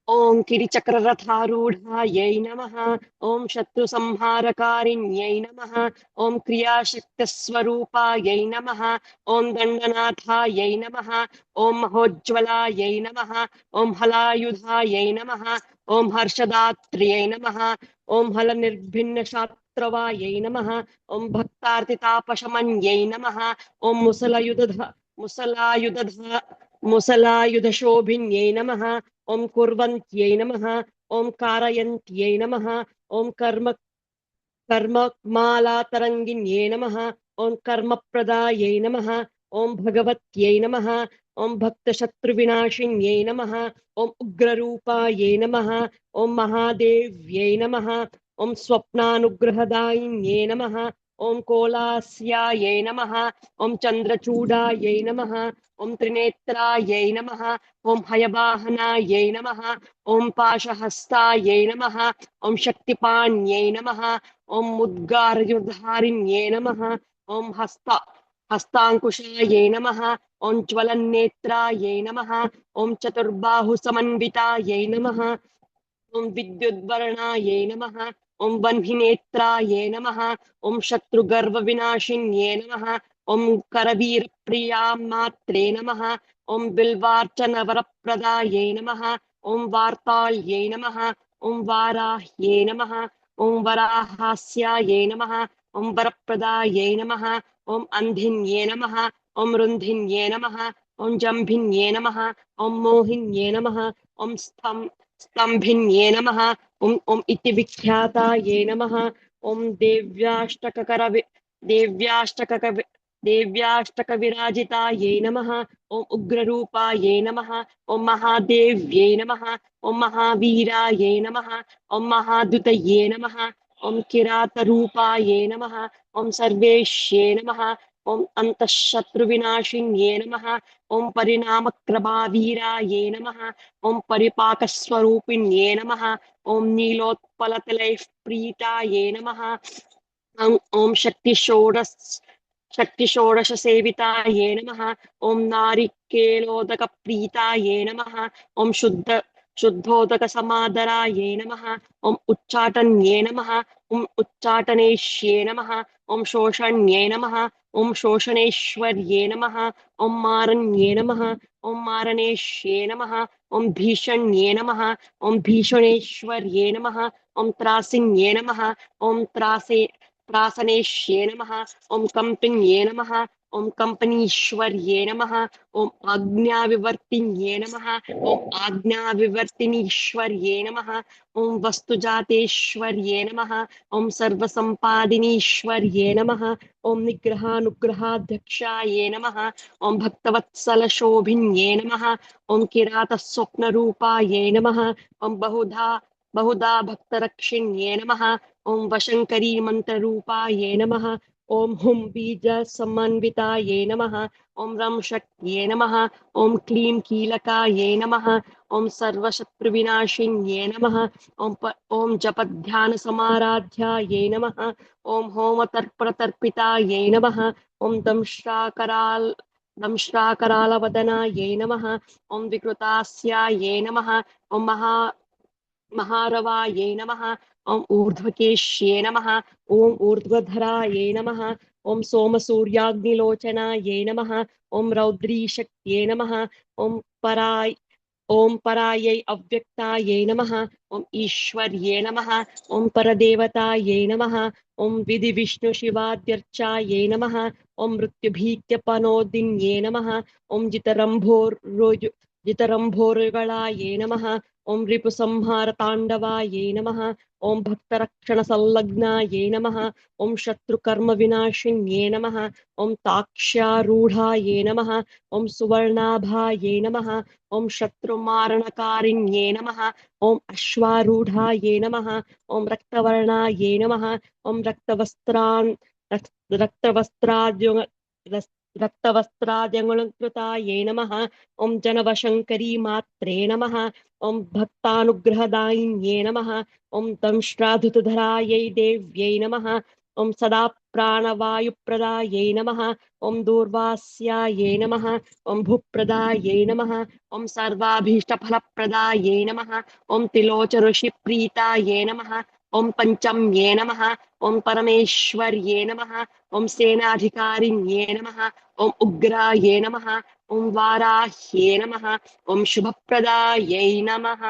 ओम किरिचक्ररथारूढायै नमः। ओम शत्रुसंहारकारिण्यै नमः। ओम क्रियाशक्तिस्वरूपायै नमः। ओम दण्डनाथायै नमः। ओम महोज्ज्वलायै नमः। ओम हलायुधायै नमः। ओम हर्षदात्र्यै नमः। ओम हलनिर्भिन्नशात्रवायै नमः। ओम भक्तार्तितापशमन्यै नमः। ओम मुसलायुधशोभिन्यै नमः। ओम कुर्वन्त्यै नमः। ओम कारयन्त्यै नमः। ओम कर्ममालातरङ्गिन्यै नमः। ओम कर्मप्रदायै नमः। ओम भगवत्यै नमः। ओम भक्तशत्रुविनाशिन्यै नमः। ओम उग्ररूपायै नमः। ओम महादेव्यै नमः। ओम स्वप्नानुग्रहदायिन्यै नमः। ओम कोलास्यायै नमः। ओम चन्द्रचूडायै नमः। ओम त्रिनेत्रायै नमः। ओम हयवाहनायै नमः। ओम पाशहस्तायै नमः। ओम शक्तिपाण्यै नमः। ओम मुद्गारयुधारिण्ये नमः। ओम हस्तांकुशायै नमः। ओम ज्वलन्नेत्रायै नमः। ओम चतुर्बाहुसमन्वितायै नमः। ओम विद्युद्वर्णायै नमः। ओम वह्निनेत्रायै नमः। ओम शत्रुगर्वविनाशिन्ये नमः। ओम करवीरप्रियामात्रे नमः। ओम बिल्वार्चनवरप्रदायै नमः। ओम वार्ताल्यै नमः। ओम वाराह्यै नमः। ओम वराहास्यायै नमः। ओम वरप्रदायै नमः। ओम अंधिन्ये नमः। ओम रुन्धिन्ये नमः। ओम जम्भिन्ये नमः। ओम मोहिन्ये नमः। ओम स्तंभिन्ये नमः। ओम ओम इति विख्याताये नमः। ओम देव्याष्टक देव्याष्टकविराजितायै नमः। ओम उग्ररूपायै नमः। ओम महादेव्यै नमः। ओम महावीरायै नमः। ओम महादुतये नमः। ओम किरातरूपायै नमः। ओम सर्वेश्ये नमः। ओम अंतःशत्रुविनाशिन्ये नमः। ओम परिणामक्रमावीरायै नमः। ओम परिपाकस्वरूपिण्ये नमः। ओम नीलोत्पलतलैः प्रीताये नमः। ओम शक्तिषोडश सेविताये नमः। ओम नारिकेलोदक प्रीताये नमः। ओम शुद्धोदक समादराये नमः। ओम उच्चाटन्ये नमः। ओम उच्चाटनेश्ये नमः। ओम शोषण्ये नमः। ओम शोषणेश्वर्ये नमः। ओम मारण्ये नमः। ओम मारणेश्ये नमः। ओम भीषण्ये नमः। ओम भीषणेश्वर्ये नमः। ओम त्रासिन्ये नमः। ओम त्रासनेश्ये नमः। ओम कंपिन्ये नमः। ओम कंपनीश्वर्ये नमः। ओम आज्ञाविवर्तिन्ये नमः। ओम आज्ञाविवर्तिनीश्वर्ये नमः। ओम वस्तुजातेश्वर्ये नमः। ओम सर्वसंपादिनीश्वर्ये नमः। ओम निग्रहानुग्रहाध्यक्षाये नमः। ओम भक्तवत्सलशोभिन्ये नमः। ओम किरातस्वप्नरूपाये नमः। ओम बहुधा भक्तरक्षिण्ये नमः। ओम वशंकरी मंत्ररूपाये नमः। ओम हुम बीज समन्विताये नमः। ओम रम शक्ये नमः। ओम क्लीं कीलकाये नमः। ओम सर्वशत्रुविनाशिन्ये नमः। ओम जपध्यान समाराध्याये नमः। ओम होम तर्पणतर्पिताये नमः। ओम दंष्ट्राकरालवदनाये नमः। ओम विकृतास्याये नमः। ओम महारवाये नमः। ओम ऊर्ध्वकेश्ये नमः। ओम ऊर्ध्वधराये नमः। ओम सोमसूर्याग्निलोचनाये नमः। ओम रौद्रीशक्ये नमः। ओम पराय ओम परायै अव्यक्तायै नमः। ओम ईश्वर्ये नमः। ओम परदेवतायै नमः। ओम विधि विष्णु शिवाद्यर्चायै नमः। ओम मृत्युभीत्यपनोदिन्ये नमः। ओम जितरंभोरुगलायै नमः। ओम रिपुसंहार तांडवाये नमः। ओम भक्तरक्षण संलग्नाये नमः। ओम शत्रुकर्म विनाशिन्ये नमः। ओम ताक्ष्यारूढ़ाये नमः। ओम सुवर्णाभाये नमः। ओम शत्रुमारणकारिण्ये नमः। ओम अश्वारूढ़ाये नमः। ओम रक्तवर्णाये नमः। ओम रक्तवस्त्राद्य रक्तवस्त्राद्यङ्कृताये नमः। ओम जनवशंकरी मात्रे नमः। ओम भक्तानुग्रहदायिन्ये नमः। ओम दंष्ट्राधुतधरायै देव्यै नमः। ओम प्राणवायुप्रदायै नमः ॐ दूर्वास्यायै नमः ॐ भूप्रदायै नमः ॐ सर्वाभीष्टफलप्रदायै नमः ॐ त्रिलोचऋषिप्रीतायै नमः ॐ पञ्चम्ये नमः ॐ परमेश्वर्ये नमः ॐ सेनाधिकारिण्ये नमः ॐ उग्राये नमः ॐ वाराह्ये नमः ॐ शुभप्रदायै नमः।